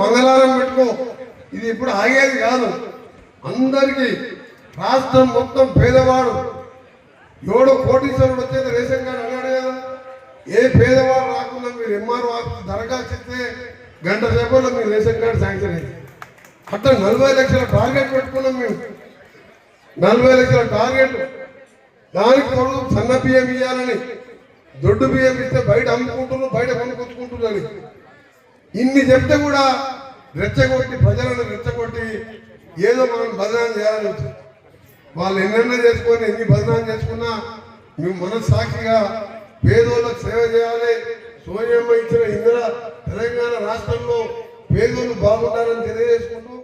మంగళవారం పెట్టుకో, ఇది ఇప్పుడు ఆగేది కాదు. అందరికీ రాష్ట్రం మొత్తం పేదవాడు 7 కోటీశ్వరుడు వచ్చేది రేషన్ కార్డు అన్నాడు కదా. ఏ పేదవాడు రాకుండా మీరు ఎంఆర్ఓ దరఖాస్తు ఇస్తే గంట సేపట్లో మీరు రేషన్ కార్డు శాంక్షన్ అయింది. అట్లా 40 లక్షల టార్గెట్ పెట్టుకున్నాం మేము. 40 లక్షల టార్గెట్. దానికి తోడు సన్న బియ్యం ఇవ్వాలని, దొడ్డు బియ్యం ఇస్తే బయట అమ్ముకుంటున్నారు, బయట కొనుక్కొచ్చుకుంటున్నారు. ఇన్ని చెప్తే కూడా రెచ్చగొట్టి, ప్రజలను రెచ్చగొట్టి ఏదో మనం బదనాలు చేయాలని వచ్చాం. వాళ్ళు ఎన్నెన్నో చేసుకొని ఎన్ని బదనాలు చేసుకున్నా మేము మనస్సాక్షిగా పేదోళ్ళకు సేవ చేయాలి. సోనియమ్మ ఇచ్చిన ఇందిరా తెలంగాణ రాష్ట్రంలో పేదోళ్ళు బాగుంటారని తెలియజేసుకుంటూ